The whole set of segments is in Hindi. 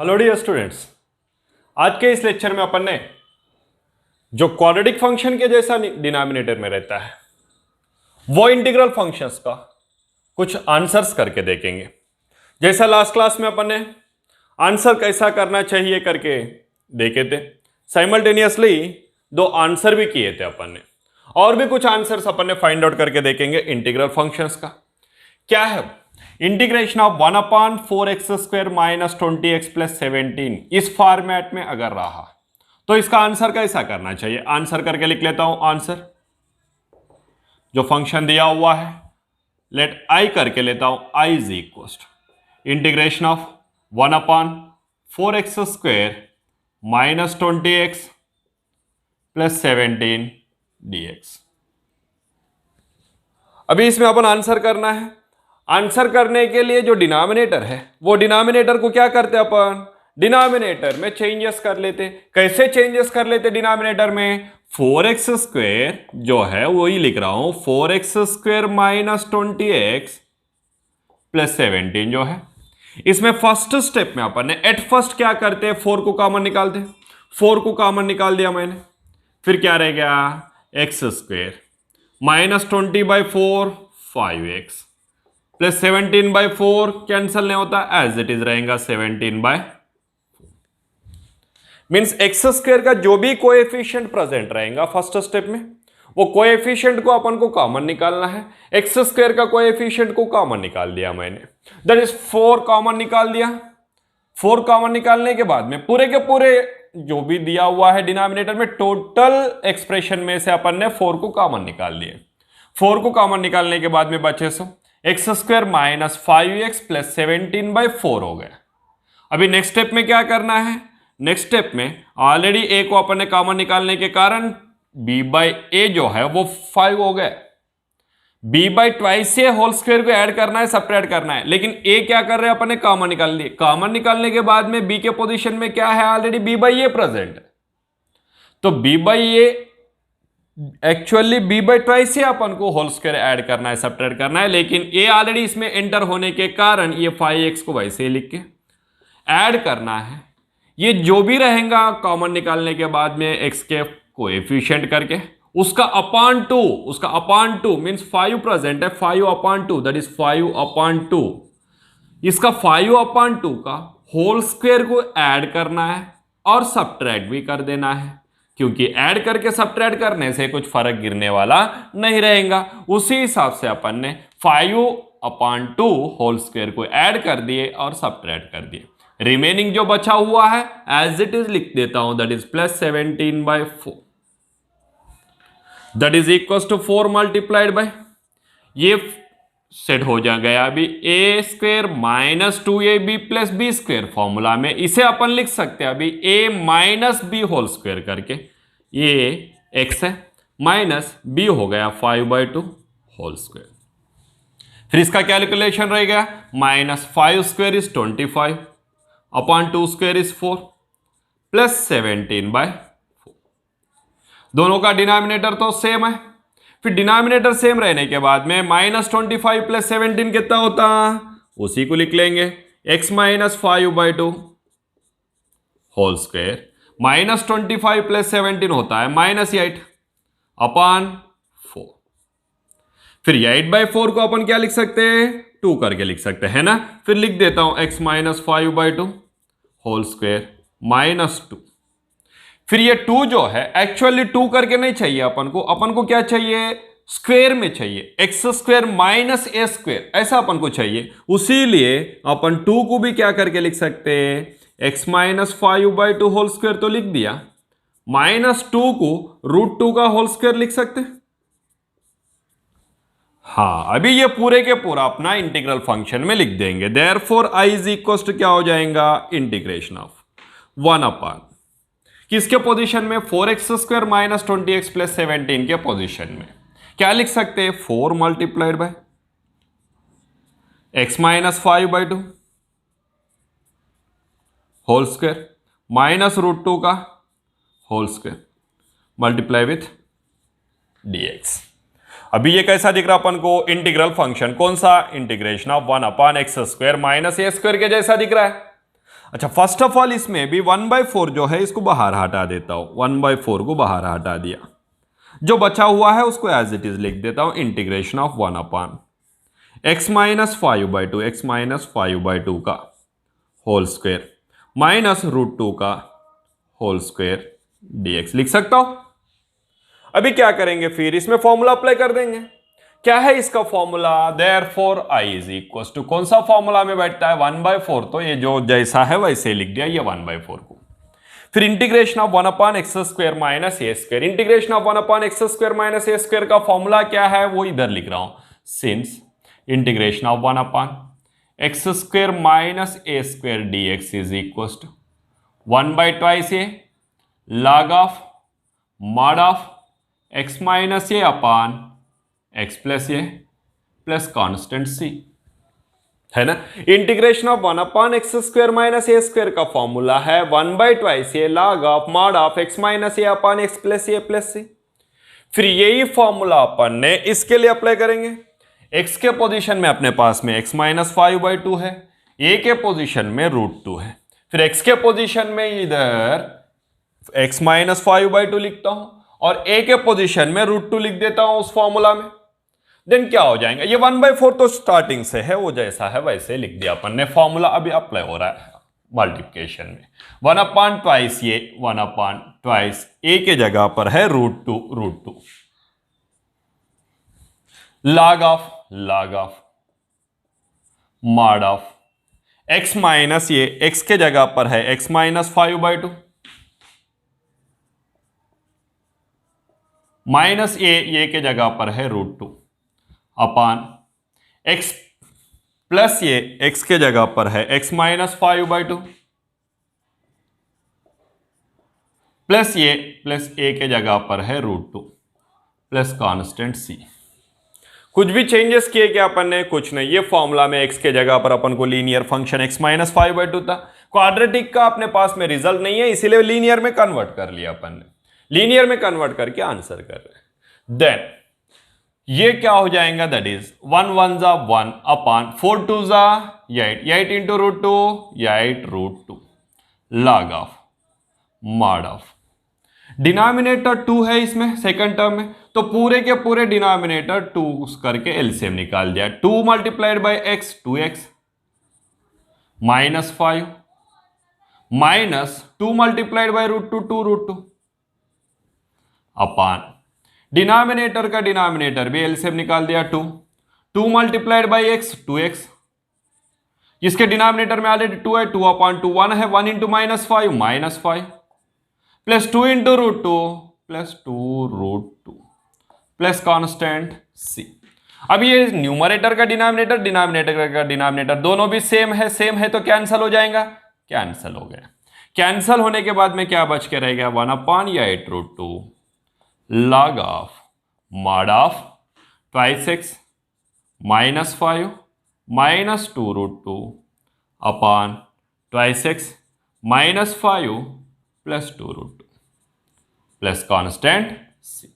हेलो डियर स्टूडेंट्स, आज के इस लेक्चर में अपन ने जो क्वाड्रेटिक फंक्शन के जैसा डिनोमिनेटर में रहता है वो इंटीग्रल फंक्शंस का कुछ आंसर्स करके देखेंगे। जैसा लास्ट क्लास में अपन ने आंसर कैसा करना चाहिए करके देखे थे, साइमल्टेनियसली दो आंसर भी किए थे अपन ने, और भी कुछ आंसर्स अपन ने फाइंड आउट करके देखेंगे इंटीग्रल फंक्शंस का। क्या है integration of 1/4x² minus 20x plus 17 इस फॉर्मेट में अगर रहा तो इसका आंसर कैसा करना चाहिए। आंसर करके लिख लेता हूं। आंसर जो फंक्शन दिया हुआ है लेट आई करके लेता हूं। I is equal integration of 1/4x² minus 20x plus 17 dx। अभी इसमें अपन आंसर करना है। आंसर करने के लिए जो डिनोमिनेटर है वो डिनोमिनेटर को क्या करते हैं अपन, डिनोमिनेटर में चेंजेस कर लेते। कैसे चेंजेस कर लेते डिनोमिनेटर में, 4x² जो है वही लिख रहा हूं, 4x² माइनस 20x प्लस 17 जो है। इसमें फर्स्ट स्टेप में अपन ने एट फर्स्ट क्या करते हैं, 4 को कॉमन निकालते। 4 को कॉमन निकाल दिया मैंने, फिर क्या रह गया x² minus 20/4 5x plus 17/4 cancel नहीं होता, एज इट इज रहेगा 17/4। मींस x² का जो भी कोएफिशिएंट प्रेजेंट रहेगा फर्स्ट स्टेप में वो कोएफिशिएंट को अपन को कॉमन निकालना है। x² का कोएफिशिएंट को कॉमन निकाल दिया मैंने, दैट इज 4 कॉमन निकाल दिया। 4 कॉमन निकालने के बाद में पूरे के पूरे जो भी दिया हुआ है डिनोमिनेटर में टोटल एक्सप्रेशन में से अपन ने 4 को कॉमन निकाल लिए। 4 को कॉमन निकालने के बाद में बचे सो x² माइनस 5x प्लस 17/4 हो गया। अभी नेक्स्ट स्टेप में क्या करना है, नेक्स्ट स्टेप में ऑलरेडी a को अपन ने कॉमन निकालने के कारण b/a जो है वो 5 हो गया। b/2 होल स्क्वायर को ऐड करना है, सेपरेट करना है, लेकिन a क्या कर रहे हैं अपन ने कॉमन निकाल लिए। कॉमन निकालने के बाद में b के पोजीशन में क्या है, ऑलरेडी b/a प्रेजेंट है, तो b/a एक्चुअली b/2 अपन को होल स्क्वायर ऐड करना है, सेपरेट करना है, लेकिन a ऑलरेडी इसमें एंटर होने के कारण ये 5x को वैसे ही लिख के ऐड करना है। ये जो भी रहेगा कॉमन निकालने के बाद में x के कोएफिशिएंट करके उसका अपॉन 2 मींस 5 प्रेजेंट है, 5/2 दैट इज 5/2। इसका 5/2 का होल स्क्वायर को ऐड करना है और सबट्रैक्ट भी कर देना है, क्योंकि ऐड करके सबट्रैक्ट करने से कुछ फर्क गिरने वाला नहीं रहेगा। उसी हिसाब से अपन ने 5/2 होल स्क्वायर को ऐड कर दिए और सबट्रैक्ट कर दिए। रिमेनिंग जो बचा हुआ है एज इट इज लिख देता हूं, that is plus 17/4 that is equal to 4 multiplied by ये सेट हो जा गया अभी a² minus 2ab plus b² formula में। इसे अपन लिख सकते हैं अभी a minus b whole square करके, ये x है माइनस b हो गया 5/2 होल स्क्वायर। फिर इसका कैलकुलेशन रहेगा minus 5² is 25 upon 2² is 4 plus 17/4। दोनों का डिनोमिनेटर तो सेम है। फिर डिनोमिनेटर सेम रहने के बाद में माइनस 25 प्लस 17 कितना होता, उसी को लिख लेंगे x minus 5/2 whole square minus 25 plus 17 होता है माइनस 8 अपॉन 4। फिर 8/4 को अपन क्या लिख सकते हैं, 2 करके लिख सकते हैं ना। फिर लिख देता हूं x minus 5/2 whole square minus 2। फिर ये 2 जो है एक्चुअली 2 करके नहीं चाहिए अपन को क्या चाहिए, स्क्वायर में चाहिए, x² माइनस a² ऐसा अपन को चाहिए। उसी लिए अपन 2 को भी क्या करके लिख सकते हैं, x माइनस 5/2 होल स्क्वायर तो लिख दिया, माइनस 2 को √2 का होल स्क्वायर लिख सकते हैं। हाँ, अभी ये पूरे के पूरा अपना इंटीग्रल फंक्शन में लिख देंगे। Therefore i is equal to क्या हो जाएगा, इंटीग्रेशन ऑफ 1/, किसके पोजीशन में, 4x² माइनस 20x प्लस 17 के पोजीशन में क्या लिख सकते हैं, 4 multiplied by x minus 5/2 whole square minus √2 का whole square multiply with dx। अभी ये कैसा दिख रहा अपन को, इंटीग्रल फंक्शन कौन सा, integration of 1/x² minus a² के जैसा दिख रहा है। अच्छा, फर्स्ट ऑफ ऑल इसमें भी 1/4 जो है इसको बाहर हटा देता हूं, 1/4 को बाहर हटा दिया, जो बचा हुआ है उसको एज इट इज लिख देता हूं, इंटीग्रेशन ऑफ 1/(x-5/2) (x-5/2) का होल स्क्वायर माइनस √2 का होल स्क्वायर dx लिख सकता हूं। अभी क्या करेंगे, फिर इसमें फॉर्मूला अप्लाई कर देंगे। क्या है इसका formula, therefore i is equal to, कौन सा फॉर्मूला में बैठता है 1/4, तो ये जो जैसा है वैसे लिख दिया ये 1/4 को। फिर integration of 1/(x² minus a²), integration of 1/(x² minus a² का फॉर्मूला क्या है वो इधर लिख रहा हूं, since integration of 1/(x² minus a² dx is equal to 1/2a log of mod of x minus a upon x plus A plus constant c, है ना। Integration of 1/(x² minus a² का फॉर्मूला है 1/2a log of mod of x minus a upon x plus A plus c। फिर यही फॉर्मूला अपन ने इसके लिए अप्लाई करेंगे। x के पोजीशन में अपने पास में x-5/2 है, a के पोजीशन में √2 है, फिर x के पोजीशन में इधर x-5/2 लिखता हूं और a के पोजीशन में √2 लिख देता हूं उस फॉर्मूला में। देन क्या हो जाएगा, ये 1/4 तो स्टार्टिंग से है, वो जैसा है वैसे लिख दिया अपन ने, फॉर्मूला अभी अप्लाई हो रहा है मल्टीप्लिकेशन में। 1/2a 1/2 a के जगह पर है √2 log of mod of x minus ये x के जगह पर है x-5/2 माइनस ये के जगह पर है √2 अपॉन x प्लस ये x के जगह पर है x-5/2 प्लस ये प्लस a के जगह पर है √2 प्लस कांस्टेंट c। कुछ भी चेंजेस किए क्या अपन ने, कुछ नहीं। ये फॉर्मूला में x के जगह पर अपन को लीनियर फंक्शन x-5/2 था, क्वाड्रेटिक का अपने पास में रिजल्ट नहीं है इसीलिए लीनियर में कन्वर्ट कर लिया अपन ने, लीनियर में कन्वर्ट करके आंसर कर रहे हैं। देन ये क्या हो जाएगा, दैट इज 1 1 जा 1 अपॉन 4 2 जा 8 into √2 8 log of mod of, denominator 2 है इसमें सेकंड टर्म में, तो पूरे के पूरे डिनोमिनेटर 2 करके एलसीएम निकाल दिया। 2 multiplied by x 2x minus 5 minus 2 multiplied by √2 2 upon denominator का डिनोमिनेटर भी एलसीएम निकाल दिया 2 मल्टीप्लाइड बाई x 2x, जिसके डिनोमिनेटर में ऑलरेडी 2 है, 2/2 1 है, 1 into -5 -5 plus 2 into √2 plus 2 plus constant c। अब ये न्यूमरेटर का डिनोमिनेटर डिनोमिनेटर का डिनोमिनेटर दोनों भी सेम है तो कैंसिल हो जाएगा, कैंसिल हो गया। कैंसिल होने के बाद में क्या बच के रह गया, 1/8 √2 log of mod of twice x -5 -2 √2 upon twice x -5 plus 2 √2 plus constant c।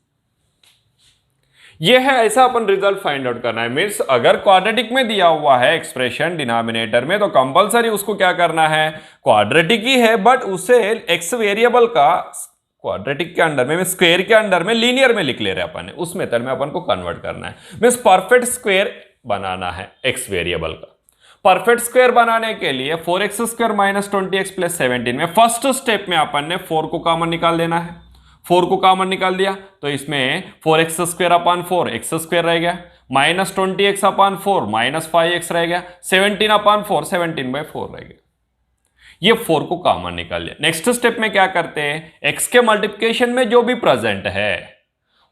ये है, ऐसा अपन रिजल्ट फाइंड आउट करना है। मीन्स अगर क्वाड्रेटिक में दिया हुआ है एक्सप्रेशन डिनोमिनेटर में तो कंपलसरी उसको क्या करना है, क्वाड्रेटिक ही है बट उसे x वेरिएबल का क्वाड्रेटिक के अंडर में स्क्वायर के अंडर में लीनियर में लिख ले रहे अपन ने, उस मेथड में अपन को कन्वर्ट करना है। मींस परफेक्ट स्क्वायर बनाना है x वेरिएबल का। परफेक्ट स्क्वायर बनाने के लिए 4x² माइनस 20x प्लस 17 में फर्स्ट स्टेप में अपन ने 4 को कॉमन निकाल देना है। 4 को कॉमन निकाल दिया तो इसमें 4x² अपॉन 4 x² रह गया, minus 20x upon 4 minus 5x रह गया, 17 अपॉन 4 17/4 रह गया। ये 4 को कॉमन निकाल लिया। नेक्स्ट स्टेप में क्या करते हैं, x के मल्टीप्लिकेशन में जो भी प्रेजेंट है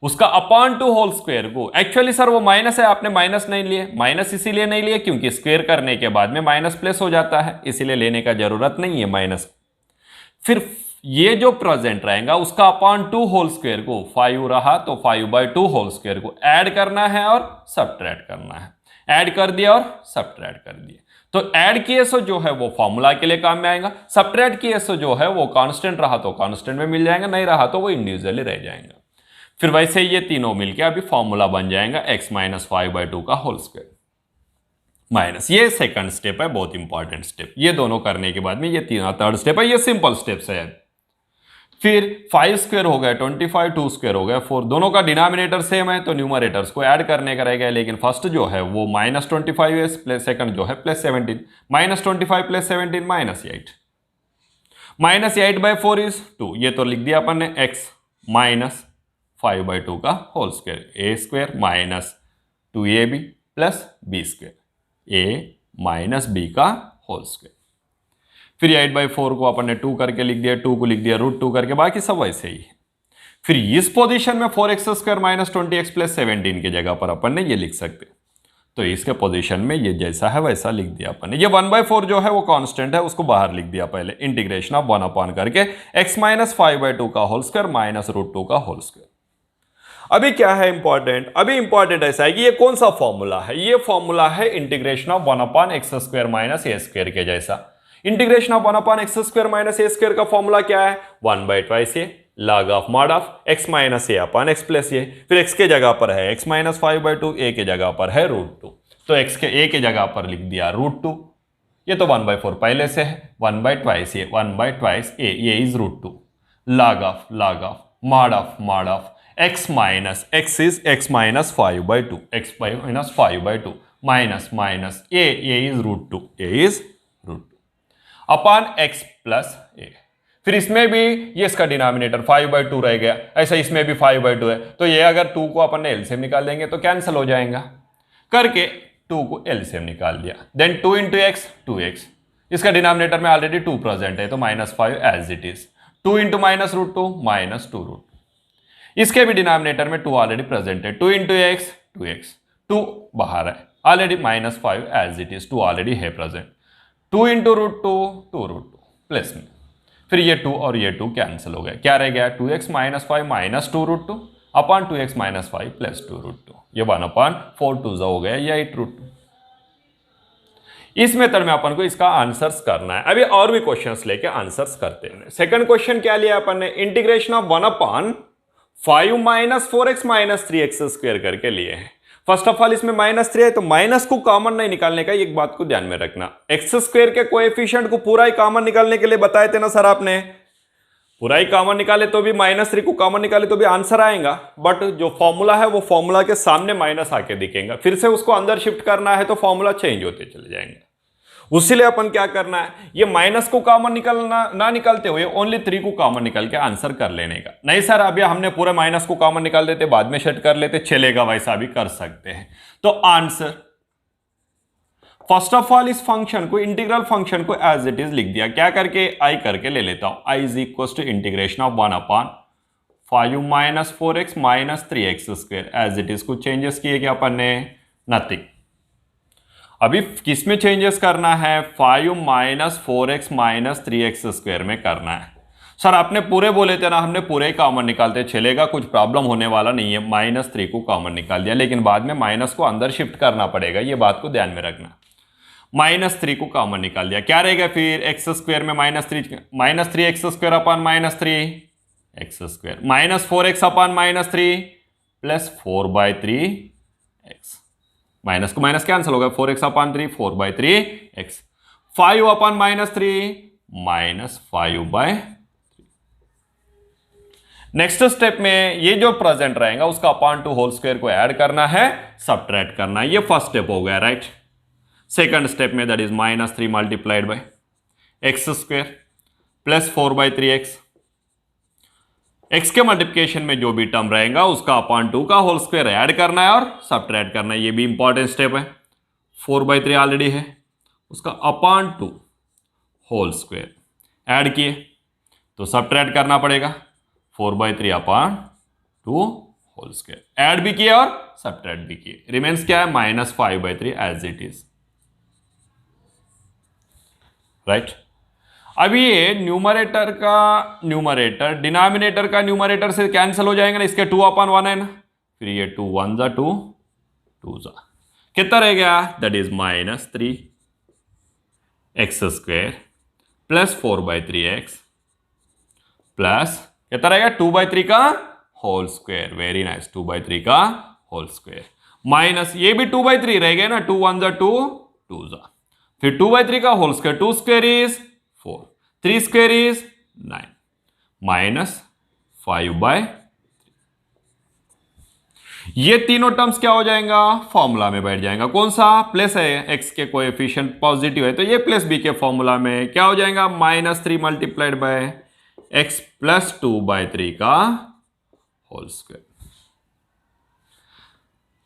उसका अपॉन टू होल स्क्वायर को, एक्चुअली सर वो माइनस है, आपने माइनस नहीं लिए, माइनस इसीलिए नहीं लिए क्योंकि स्क्वायर करने के बाद में माइनस प्लस हो जाता है, इसीलिए लेने का जरूरत नहीं है माइनस। फिर ये जो प्रेजेंट रहेगा उसका अपॉन टू होल स्क्वायर को, 5 रहा तो 5/2 होल स्क्वायर को ऐड करना है और सब्ट्रैक्ट करना है। ऐड कर दिया और सब्ट्रैक्ट कर दिया, तो ऐड किए सो जो है वो फॉर्मूला के लिए काम में आएगा, सब्ट्रैक्ट किए सो जो है वो कांस्टेंट रहा तो कांस्टेंट में मिल जाएगा, नहीं रहा तो वो इंडिविजुअली रह जाएगा। फिर वैसे ये तीनों मिलके अभी फॉर्मूला बन जाएगा x-5/2 का होल स्क्वायर। माइनस, ये सेकंड स्टेप है, बहुत इंपॉर्टेंट स्टेप। ये दोनों करने के बाद में ये थर्ड स्टेप है, ये सिंपल स्टेप्स है। फिर 5 स्क्वायर हो गया 25, 2 स्क्वायर हो गया 4, दोनों का डिनोमिनेटर सेम है तो न्यूमरेटर्स को ऐड करने का रहेगा, लेकिन फर्स्ट जो है वो -25 है, प्लस सेकंड जो है +17, -25 + 17 -8, -8/4 इज 2, ये तो लिख दिया अपन ने x -5/2 का whole square, a square -2ab + b square, a - b का होल स्क्वायर। फिर 8/4 को अपन ने 2 करके लिख दिया, 2 को लिख दिया √2 करके, बाकी सब वैसे ही है। फिर इस पोजीशन में 4x² - 20x + 17 की जगह पर अपन ने ये लिख सकते, तो इसके पोजीशन में ये जैसा है वैसा लिख दिया अपन ने। ये 1/4 जो है वो कांस्टेंट है, उसको बाहर लिख दिया पहले, इंटीग्रेशन ऑफ 1 करके x -5/2 का होल स्क्वायर -√2 का होल स्क्वायर। अभी क्या है इंपॉर्टेंट, अभी इंपॉर्टेंट ऐसा है कि ये कौन सा फॉर्मूला है, ये फॉर्मूला है इंटीग्रेशन ऑफ 1/x² - a² के जैसा। इंटीग्रेशन ऑफ 1/x² - a² का फॉर्मूला क्या है, 1/2a log of mod of x - a/x + a। फिर x के जगह पर है x -5/2, a के जगह पर है √2, तो x के a के जगह पर लिख दिया √2। ये तो 1/4 पहले से है, 1/2a 1/2a, ये is √2 log of mod of x is x -5/2, x -5/2 minus a is √2, a is √2 upon x + a। फिर इसमें भी ये इसका डिनोमिनेटर 5/2 रह गया, ऐसा इसमें भी 5/2 है, तो ये अगर 2 को अपन ने एलसीएम निकाल देंगे तो कैंसिल हो जाएगा, करके 2 को एलसीएम निकाल दिया। देन 2 × x 2x, इसका डिनोमिनेटर में ऑलरेडी 2 प्रेजेंट है तो -5 एज इट इज, 2 × -√2 -2√2, इसके भी डिनोमिनेटर में 2 ऑलरेडी प्रेजेंट है, 2 × x 2x, 2 बाहर है already, -5 as it is, 2 already है प्रेजेंट, 2 × √2 प्लस में, फिर ये 2 और ये 2 कैंसिल हो गया, क्या रह गया 2x - 5 - 2√2 अपॉन 2x - 5 + 2√2, ये 1/4 2 हो गया, ये 8√2। इस मेथड में अपन को इसका आंसर्स करना है। अभी और भी क्वेश्चंस लेके आंसर्स करते हैं। सेकंड क्वेश्चन क्या लिया अपन ने, इंटीग्रेशन ऑफ 1/5 - 4x - 3x² करके लिए हैं। फर्स्ट ऑफ ऑल इसमें -3 है तो माइनस को कॉमन नहीं निकालने का, एक बात को ध्यान में रखना, x² के कोएफिशिएंट को पूरा ही कॉमन निकालने के लिए बताए थे ना सर आपने, पूरा ही कॉमन निकाले तो भी -3 को कॉमन निकाले तो भी आंसर आएगा, बट जो फॉर्मूला है वो फॉर्मूला के सामने माइनस आके दिखेगा, फिर से उसको अंदर शिफ्ट करना है तो फॉर्मूला चेंज होते चले जाएंगे। उसीलिए अपन क्या करना है, ये माइनस को कॉमन निकालना ना निकालते हुए ओनली 3 को कॉमन निकाल के आंसर कर लेने का। नहीं सर अभी हमने पूरे माइनस को कॉमन निकाल देते बाद में सेट कर लेते, चलेगा, वैसा भी कर सकते हैं। तो आंसर फर्स्ट ऑफ ऑल इस फंक्शन को, इंटीग्रल फंक्शन को एज इट इज लिख दिया, क्या करके आई करके ले लेता हूं, I is equal to integration of 1/5 - 4x - 3x² as it is. कुछ चेंजेस किए क्या अपन ने, नथिंग। अभी किसमें चेंजेस करना है, 5 - 4x - 3x² में करना है। सर आपने पूरे बोले थे ना, हमने पूरे ही कॉमन निकालते, चलेगा, कुछ प्रॉब्लम होने वाला नहीं है। -3 को कॉमन निकाल दिया, लेकिन बाद में माइनस को अंदर शिफ्ट करना पड़ेगा, ये बात को ध्यान में रखना। -3 को कॉमन निकाल दिया, क्या रहेगा फिर, x² में -3x² upon -3x², -4x upon -3 plus 4/3x, minus को माइनस कैंसिल होगा, 4x upon 3 4/3x, 5 upon -3 -5/3। Next step में ये जो प्रेजेंट रहेगा उसका अपॉन 2 होल स्क्वायर को ऐड करना है, सबट्रैक्ट करना है, ये फर्स्ट स्टेप हो गया, राइट। सेकंड स्टेप में that is -3 multiplied bye x² plus 4/3x, x के मल्टीप्लिकेशन में जो भी टर्म रहेगा उसका अपॉन 2 का होल स्क्वायर ऐड करना है और सबट्रैक्ट करना है, ये भी इंपॉर्टेंट स्टेप है। 4/3 ऑलरेडी है, उसका अपॉन 2 होल स्क्वायर ऐड किए तो सबट्रैक्ट करना पड़ेगा, 4/3 अपॉन 2 होल स्क्वायर ऐड भी किया और सबट्रैक्ट भी किए, रिमेन्स क्या है -5/3 एज इट इज, राइट। अभी ये न्यूमरेटर का न्यूमरेटर डिनोमिनेटर का न्यूमरेटर से कैंसिल हो जाएंगे ना, इसके 2/1 है ना, फिर ये 2 1 जा 2 2 जा, कितना रह गया, that is -3x² plus 4/3x plus कितना रहेगा 2/3 का होल स्क्वायर, वेरी नाइस, 2/3 का होल स्क्वायर, माइनस ये भी 2/3 रह गया ना, 2 1 जा 2 2 जा, फिर 2/3 का whole square, 2 square is 4, 3 square is 9 minus 5/, ये तीनों टर्म्स क्या हो जाएगा, फॉर्मूला में बैठ जाएगा। कौन सा, प्लस है, एक्स के कोएफिशिएंट पॉजिटिव है तो ये प्लस बी के फॉर्मूला में क्या हो जाएगा, -3 मल्टीप्लाइड बाय एक्स प्लस 2/3 का होल स्क्वायर।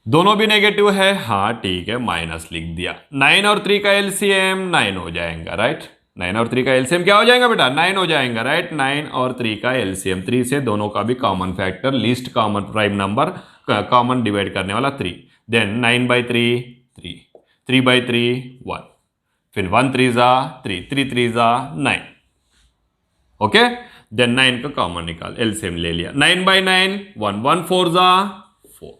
दोनों भी नेगेटिव है, हाँ ठीक है, माइनस लिख दिया। 9 और 3 का एलसीएम 9 हो जाएगा, राइट। 9 और 3 का एलसीएम क्या हो जाएगा बेटा, 9 हो जाएगा, राइट। 9 और 3 का एलसीएम, 3 से दोनों का भी common factor, least common prime number, common divide करने वाला 3, देन 9/3 3, 3/3 1, फिर 1 3 जा 3, 3 3 जा 9, ओके। देन 9 का कॉमन निकाल, एलसीएम ले लिया, 9/9 1, 1 4 जा 4,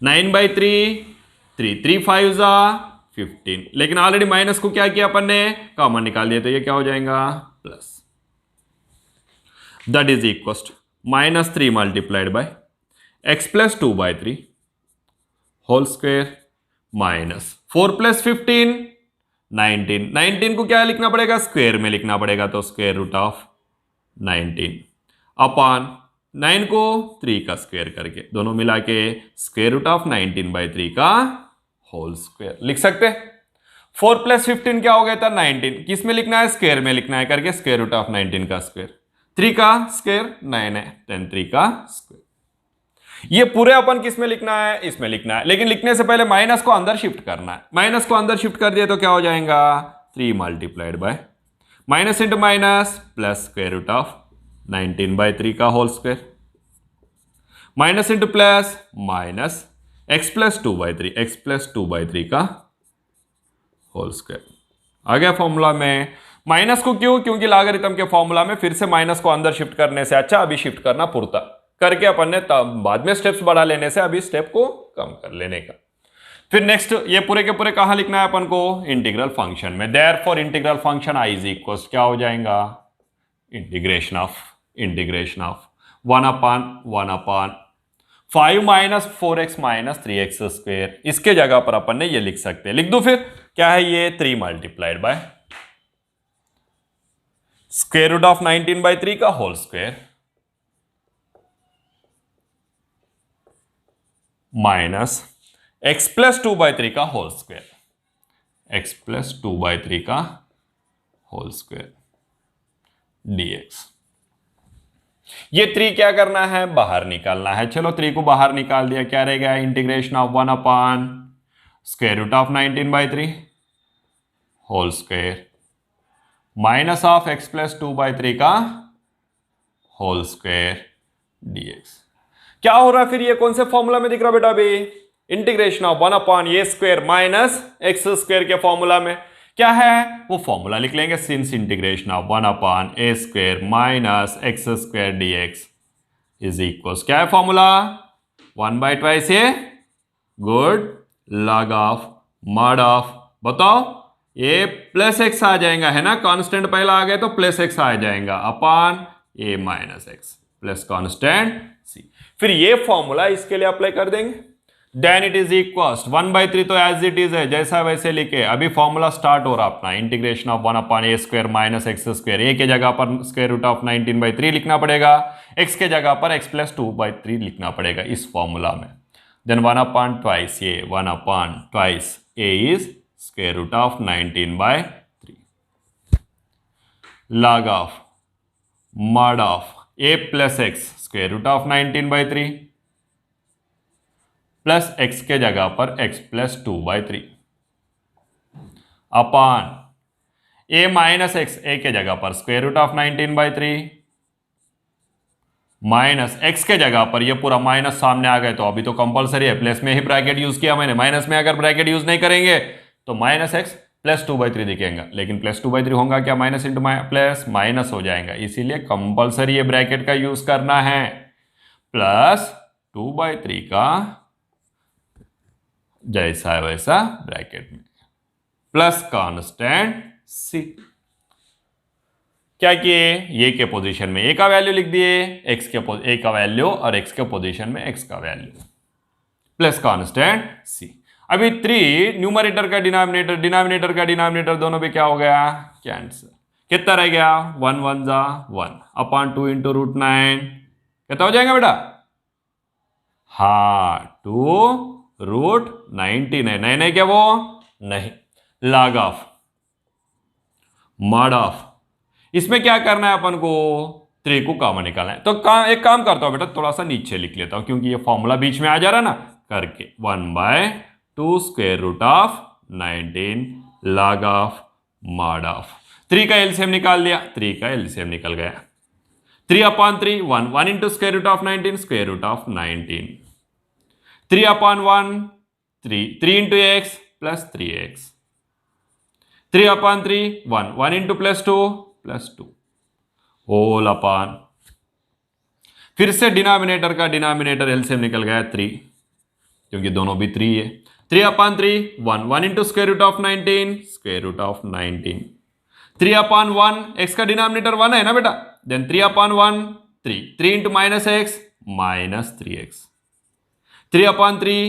9/3 3, 3 5 जा 15, लेकिन ऑलरेडी माइनस को क्या किया अपन ने, कॉमन निकाल दिया, तो ये क्या हो जाएगा, plus. That is equal -3 multiplied by X plus 2/3 whole square minus 4 + 15 19, 19 को क्या लिखना पड़ेगा, स्क्वायर में लिखना पड़ेगा, तो स्क्वायर रूट ऑफ 19 अपॉन 9 को 3 का स्क्वायर करके, दोनों मिला के स्क्वायर रूट ऑफ 19/3 का होल स्क्वायर लिख सकते हैं। 4 + 15 क्या हो गया था, 19, किस में लिखना है, स्क्वायर में लिखना है करके, स्क्वायर रूट ऑफ 19 का स्क्वायर, 3 का स्क्वायर 9 है, 10 3 का स्क्वायर। ये पूरे अपन किस में लिखना है, इसमें लिखना है, लेकिन लिखने से पहले माइनस को अंदर शिफ्ट करना है। माइनस को अंदर शिफ्ट कर दिया तो क्या हो जाएगा, 3 multiplied by minus into minus plus square root of 19/3 का whole square, minus into plus minus X plus 2/3 का होल स्क्वायर। आ गया फॉर्मूला में। माइनस को क्यों, क्योंकि लॉगरिथम के फॉर्मूला में फिर से माइनस को अंदर शिफ्ट करने से अच्छा अभी शिफ्ट करना पुरता, करके अपन ने बाद में स्टेप्स बढ़ा लेने से अभी स्टेप को कम कर लेने का। फिर नेक्स्ट ये पूरे के पूरे कहां लिखना है अपन को, इंटीग्रल फंक्शन में। Therefore integral function I is equal क्या हो जाएगा, इंटीग्रेशन ऑफ 1/1/5 - 4x - 3x²। इसके जगह पर अपन ने ये लिख सकते हैं, लिख दो फिर, क्या है ये, 3 multiplied by square root of 19/3 का whole square minus x plus 2/3 का होल स्क्वायर, x प्लस 2/3 का होल स्क्वायर dx। ये 3 क्या करना है, बाहर निकालना है। चलो 3 को बाहर निकाल दिया, क्या रहेगा, इंटीग्रेशन ऑफ 1/स्क्वायर root of 19/3 whole square minus of x plus 2/3 का होल स्क्वायर dx। क्या हो रहा है फिर, ये कौन से फॉर्मूला में दिख रहा बेटा, अभी integration of 1/a² minus x² के फॉर्मूला में क्या है, वो फॉर्मूला लिख लेंगे, since integration of 1/a² minus x² dx is equal, क्या है formula, 1/2 a, good, log of mod of, बताओ, ये प्लस एक्स आ जाएगा, है ना, कांस्टेंट पहला आ गया तो प्लस एक्स आ जाएगा, upon a minus X plus constant c। फिर ये फॉर्मूला इसके लिए अप्लाई कर देंगे, देन इट इज इक्वल 1/3 तो एज इट इज है, जैसा वैसे लिखे। अभी फॉर्मूला स्टार्ट हो रहा अपना, integration of 1/a² minus x², a के जगह पर स्क्वायर रूट ऑफ 19/3 लिखना पड़ेगा, x के जगह पर x प्लस 2/3 लिखना पड़ेगा इस फॉर्मूला में। Then 1/2a, 1/2a is square root of 19/3, log of mod of a plus X square root of 19/3 plus x के जगह पर x plus 2/3 upon a minus X, a के जगह पर square root of 19/3 minus x के जगह पर, ये पूरा माइनस सामने आ गए तो अभी तो कंपलसरी है, प्लस में ही ब्रैकेट यूज किया मैंने, माइनस में अगर ब्रैकेट यूज नहीं करेंगे तो माइनस एक्स प्लस 2/3 दिखेगा, लेकिन प्लस 2/3 होगा क्या, माइनस इंटू प्लस माइनस हो जाएगा, इसीलिए कंपलसरी ये ब्रैकेट का यूज करना है, प्लस 2/3 का जैसा है वैसा ब्रैकेट में प्लस कांस्टेंट c। क्या किए, ये के पोजीशन में a का वैल्यू लिख दिए, x के a का वैल्यू और x के पोजीशन में x का वैल्यू प्लस कांस्टेंट c। अभी 3 न्यूमरेटर का डिनोमिनेटर, डिनोमिनेटर का डिनोमिनेटर दोनों भी क्या हो गया, कैंसिल। कितना रह गया, 1 1 जा 1 अपॉन 2 इंटू रूट 9 कितना हो जाएगा बेटा, हाँ 2 रूट 99, नहीं क्या वो नहीं, log ऑफ मॉड ऑफ। इसमें क्या करना है अपन को, 3 को कॉमन निकालना है। तो एक काम करता हूं बेटा, थोड़ा सा नीचे लिख लेता हूं क्योंकि ये फॉर्मूला बीच में आ जा रहा ना, करके 1/2 square root of 19 log of mod of. 3 का एलसीएम निकाल दिया, 3 का एलसीएम निकल गया, 3/3 1 into square root of 19 square root of 19, 3/1 3 into X plus 3x, 3/3 1 into plus 2 whole upon, फिर से डिनोमिनेटर का डिनोमिनेटर एलसीएम निकल गया 3 क्योंकि दोनों भी 3 है, 3/3 1 into square root of 19 square root of 19, 3/1 x का डिनोमिनेटर 1 है ना बेटा, then 3/1 3 into minus X minus 3x, 3/3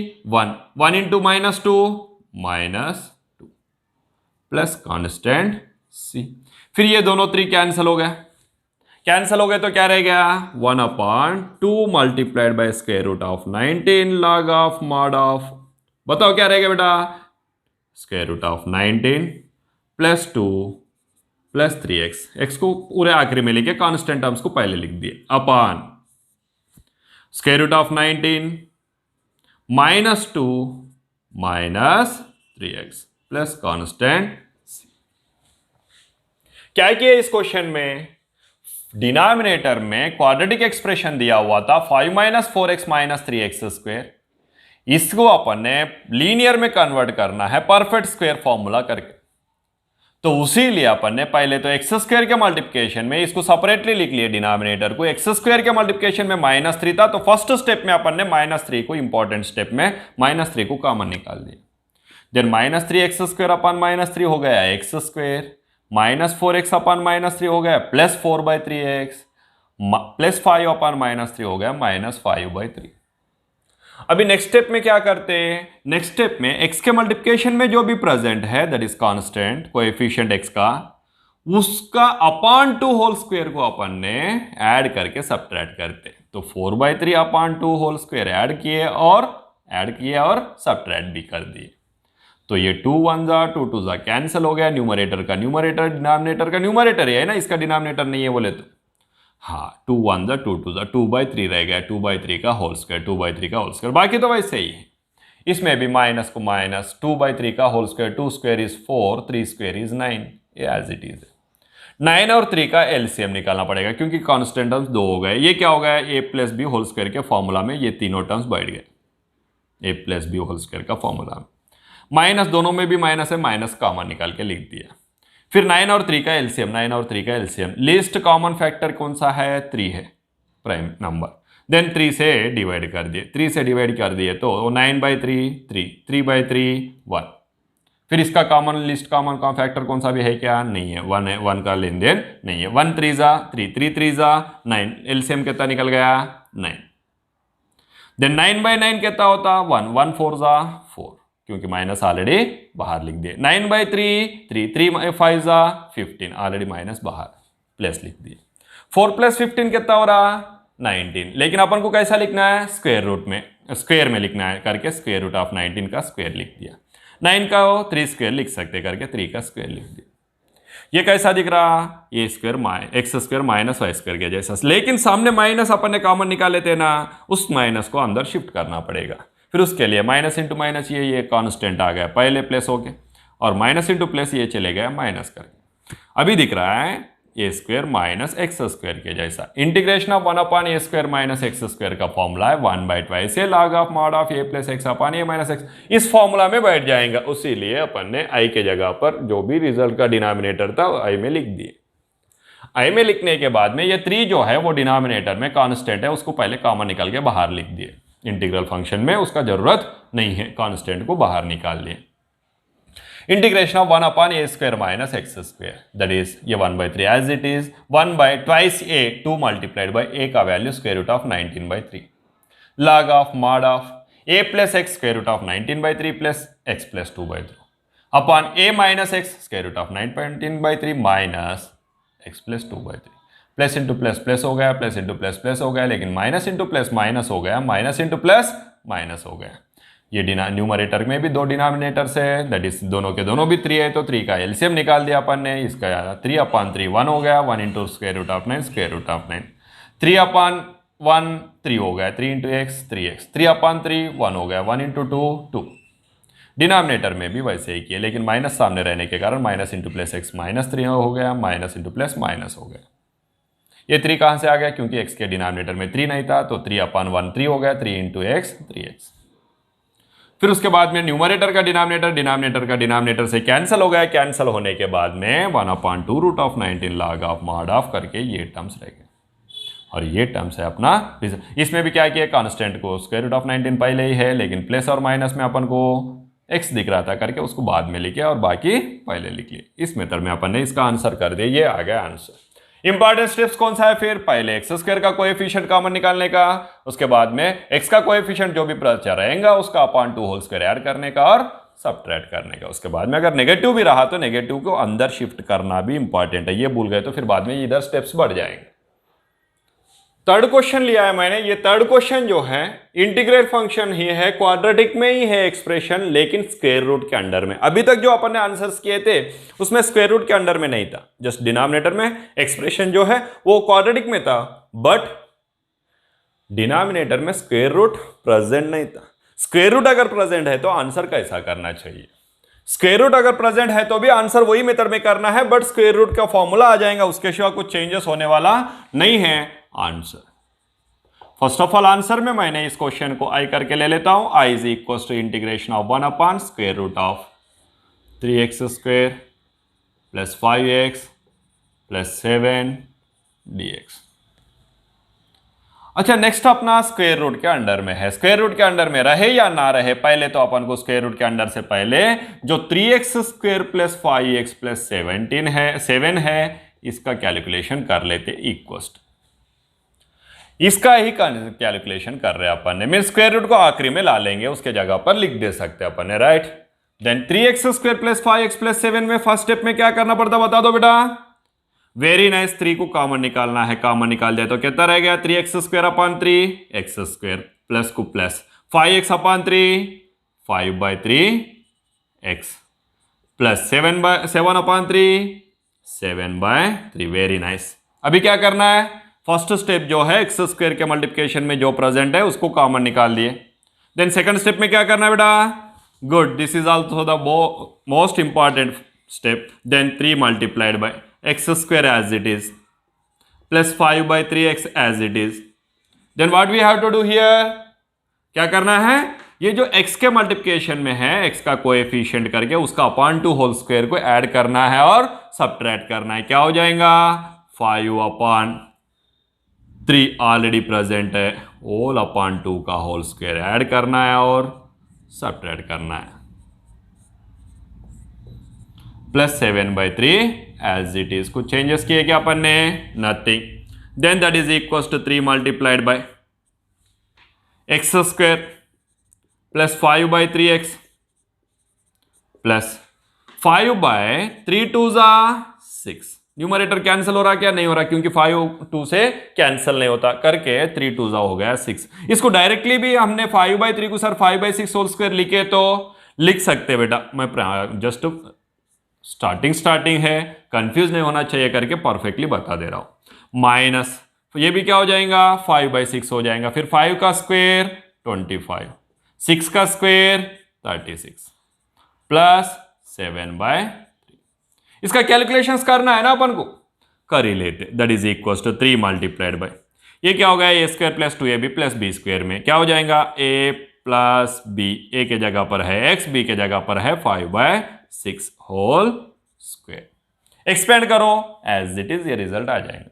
1 into -2 -2 plus constant c। फिर ये दोनों 3 कैंसिल हो गए, तो क्या रह गया, 1/2 multiplied by square root of 19 log of mod of, बताओ क्या रहेगा बेटा, square root of 19 plus 2 plus 3x, x को पूरे आखिरी में लेके कांस्टेंट टर्म्स को पहले लिख दिए, upon square root of 19 -2 minus 3x plus constant c। क्या किया इस क्वेश्चन में, डिनोमिनेटर में क्वाड्रेटिक एक्सप्रेशन दिया हुआ था 5 - 4x - 3x स्क्वायर, इसको अपन ने लीनियर में कन्वर्ट करना है परफेक्ट स्क्वायर फॉर्मूला करके। तो उसी लिए अपन ने पहले तो एक्स स्क्वायर के मल्टीप्लिकेशन में इसको सेपरेटली लिख लिया, डिनोमिनेटर को एक्स स्क्वायर के मल्टीप्लिकेशन में -3 था, तो फर्स्ट स्टेप में अपन ने -3 को, इंपॉर्टेंट स्टेप में -3 को कॉमन निकाल दिया, देन -3x स्क्वायर अपन -3 हो गया एक्स स्क्वायर, -4x अपन -3 हो गया प्लस 4/3x, प्लस 5 अपन -3 हो गया -5/3। अभी नेक्स्ट स्टेप में क्या करते हैं, नेक्स्ट स्टेप में x के मल्टीप्लिकेशन में जो भी प्रेजेंट है that is constant coefficient x का, उसका अपॉन 2 होल स्क्वायर को अपन ने ऐड करके सब्ट्रैक्ट करते, तो 4/3 अपॉन 2 होल स्क्वायर ऐड किए और सब्ट्रैक्ट भी कर दिए। तो ये 2 1 जा 2 2 जा कैंसिल हो गया, न्यूमरेटर का न्यूमरेटर, डिनोमिनेटर का न्यूमरेटर है ना, इसका डिनोमिनेटर नहीं है बोले तो, हाँ 2 1 जा 2 2 जा 2/3 रह गया, 2/3 का होल स्क्वायर, 2/3 का होल स्क्वायर, बाकी तो वैसे ही है। इसमें भी माइनस को माइनस, 2/3 का whole square, 2 square is 4, 3 square is 9, ये एज इट इज। 9 और 3 का एलसीएम निकालना पड़ेगा क्योंकि कांस्टेंट टर्म्स 2 हो गए। ये क्या हो गया, a plus B whole square के फॉर्मूला में ये तीनों टर्म्स बैठ गए, a plus B whole square का फॉर्मूला में, माइनस दोनों में भी माइनस है, माइनस कॉमन निकाल के लिख दिया। फिर 9 और 3 का एलसीएम, 9 और 3 का एलसीएम, लीस्ट कॉमन फैक्टर कौन सा है, 3 है प्राइम नंबर, देन 3 से डिवाइड कर दिए, 3 से डिवाइड कर दिए तो 9/3 3, 3/3 1। फिर इसका कॉमन लिस्ट कॉमन फैक्टर कौन सा भी है क्या, नहीं है, 1 है, 1 का लेन देन नहीं है, 1 3 जा 3, 3 3 जा 9, एलसीएम कितना निकल गया 9, देन 9/9 कितना होता 1, 1 4 जा 4 क्योंकि माइनस ऑलरेडी बाहर लिख दिए, 9/3 3, 3 5 जा 15 ऑलरेडी माइनस बाहर, प्लस लिख दिए, 4 + 15 कितना हो रहा 19, लेकिन अपन को कैसा लिखना है, स्क्वायर में लिखना है करके स्क्वायर रूट ऑफ 19 का स्क्वायर लिख दिया, 9 का 3 स्क्वायर लिख सकते करके 3 का स्क्वायर लिख दिया। ये कैसा दिख रहा, ये square X square minus Y square के जैसा, लेकिन सामने माइनस अपन ने कॉमन निकाल लेते ना, उस माइनस को अंदर शिफ्ट करना पड़ेगा। फिर उसके लिए माइनस इंटू माइनस ये कांस्टेंट आ गया पहले प्लस हो गया, और माइनस इंटू प्लस ये चले गया माइनस करके, अभी दिख रहा है ए स्क्वायर माइनस एक्स स्क्वायर के जैसा। Integration of 1/a square minus X square का फॉर्मूला है 1/2 से log of mod of a plus x upon a minus x, इस फॉर्मूला में बैठ जाएगा। उसीलिए अपन ने आई के जगह पर जो भी रिजल्ट का डिनोमिनेटर था आई में लिख दिए। आई में लिखने के बाद में ये 3 जो है वो डिनोमिनेटर में कांस्टेंट है, उसको पहले कॉमन निकाल के बाहर लिख दिए। इंटीग्रल फंक्शन में उसका जरूरत नहीं है, कांस्टेंट को बाहर निकाल लिए। Integration of 1/a square minus X square, that is ये 1/3 as it is, 1/2 a 2 multiplied by a का value square root of 19/3, log of mod of A plus X square root of 19/3 plus X plus 2/3 upon A minus X square root of 19/3 minus X plus 2/3 plus into plus plus हो गया, प्लस इंटू प्लस प्लस हो गया, लेकिन माइनस इंटू प्लस माइनस हो गया, माइनस इंटू प्लस माइनस हो गया। ये न्यूमरेटर में भी दो डिनोमिनेटर्स है, दैट इज दोनों के दोनों भी 3 है, तो 3 का एलसीएम निकाल दिया अपन ने। इसका 3/3 1 हो गया, 1 into square root of 9 square root of 9, 3/1 3 हो गया, 3 इंटू एक्स 3x, 3/3 1 हो गया, 1 इंटू 2 2। डिनोमिनेटर में भी वैसे ही किया, लेकिन माइनस सामने रहने के कारण माइनस इंटू प्लस एक्स -3 हो गया, माइनस इंटू प्लस माइनस हो गया। ये 3 कहाँ से आ गया, क्योंकि x के डिनोमिनेटर में 3 नहीं था, तो 3/1 3 हो गया, 3 इंटू एक्स 3x। फिर उसके बाद में न्यूमरेटर का डिनोमिनेटर का डिनोमिनेटर से कैंसिल हो गया, कैंसिल होने के बाद में 1/2 root of 19 log of mod of करके ये टर्म्स रह गए, और ये टर्म्स है अपना। इसमें भी क्या किया, कांस्टेंट को स्क्वायर रूट ऑफ 19 पहले ही है, लेकिन प्लस और माइनस में अपन को x दिख रहा था करके उसको बाद में लिखे और बाकी पहले लिख लिए। इस मेथड में अपन ने इसका आंसर कर दिया, ये आ गया आंसर। इंपॉर्टेंट स्टेप्स कौन सा है, फिर पहले एक्स स्क्वायर का कोएफिशिएंट कॉमन निकालने का, उसके बाद में एक्स का कोएफिशिएंट जो भी बचा रहेगा उसका अपॉन 2 होल स्क्वायर ऐड करने का और सबट्रैक्ट करने का। उसके बाद में अगर नेगेटिव भी रहा तो नेगेटिव को अंदर शिफ्ट करना भी इंपॉर्टेंट है, ये भूल गए तो फिर बाद में इधर स्टेप्स बढ़ जाएंगे। थर्ड क्वेश्चन लिया है मैंने, ये थर्ड क्वेश्चन जो है इंटीग्रल फंक्शन ही है, क्वाड्रेटिक में ही है एक्सप्रेशन, लेकिन स्क्वायर रूट के अंडर में। अभी तक जो अपन ने आंसर्स किए थे उसमें स्क्वायर रूट के अंडर में नहीं था, जस्ट डिनोमिनेटर में एक्सप्रेशन जो है वो क्वाड्रेटिक में था, बट डिनोमिनेटर में स्क्वायर रूट प्रेजेंट नहीं था। स्क्वायर रूट अगर प्रेजेंट है तो आंसर कैसा करना चाहिए, स्क्वायर रूट अगर प्रेजेंट है तो भी आंसर वही मेथड में करना है, बट स्क्वायर रूट का फॉर्मूला आ जाएगा, उसके सिवा कुछ चेंजेस होने वाला नहीं है answer. First of all answer में मैंने इस क्वेश्चन को आई करके ले लेता हूं, I is equal to integration of 1 square root of 3x square plus 5x plus 7 dx। अच्छा, नेक्स्ट अपना स्क्वायर रूट के अंडर में है। स्क्वायर रूट के अंडर में रहे या ना रहे, पहले तो अपन को स्क्वायर रूट के अंडर से पहले जो 3x square plus 5x plus 7 है इसका कैलकुलेशन कर लेते इक्वस्ट। इसका ही कैलकुलेशन कर रहे हैं अपन ने, मीन स्क्वायर रूट को आखिरी में ला लेंगे, उसके जगह पर लिख दे सकते हैं अपन ने, right. Then 3x square plus 5x plus 7 में फर्स्ट स्टेप में क्या करना पड़ता बता दो बेटा। वेरी नाइस, 3 को कॉमन निकालना है, कॉमन निकाल दिया तो कितना रह गया 3x square upon 3 x square plus को plus 5x upon 3 5/3 x plus 7 upon 3 7/3। Very nice. अभी क्या करना है, फर्स्ट स्टेप जो है एक्स स्क्वायर के मल्टीप्लिकेशन में जो प्रेजेंट है उसको कॉमन निकाल दिए। देन सेकंड स्टेप में क्या करना है बेटा, good, this is also the most important step. Then 3 multiplied by x square as it is plus 5/3x as it is. Then what we have to do here, क्या करना है, ये जो x के मल्टीप्लिकेशन में है x का कोएफिशिएंट करके उसका अपॉन 2 होल स्क्वायर को ऐड करना है और सबट्रैक्ट करना है। क्या हो जाएगा 5/3 ऑलरेडी प्रेजेंट है, होल अपॉन 2 का होल स्क्वायर ऐड करना है और सबट्रैक्ट करना है, प्लस 7/3 एज इट इज। कुछ चेंजेस किए क्या अपन ने, nothing. Then that is equal to 3 multiplied by x square plus 5/3x plus 5/3 2 6। Numerator cancel हो रहा क्या, नहीं हो रहा, क्योंकि 5 2 से कैंसिल नहीं होता करके 3 2 हो गया 6। इसको डायरेक्टली भी हमने 5/3 को सर 5/6 होल स्क्वायर लिखे तो लिख सकते बेटा, मैं जस्ट स्टार्टिंग है, कंफ्यूज नहीं होना चाहिए करके परफेक्टली बता दे रहा हूं। माइनस ये भी क्या हो जाएगा 5/6 हो जाएगा, फिर 5 का स्क्वायर 25, 6 का स्क्वायर 36 प्लस 7/3। इसका कैलकुलेशंस करना है ना अपन को, कर ही लेते। That is equal to 3 multiplied by ये क्या हो गया a square plus 2ab plus b square में क्या हो जाएगा a प्लस b, a के जगह पर है x, b के जगह पर है 5/6 होल स्क्वायर। एक्सपेंड करो एज इट इज, ये रिजल्ट आ जाएगा।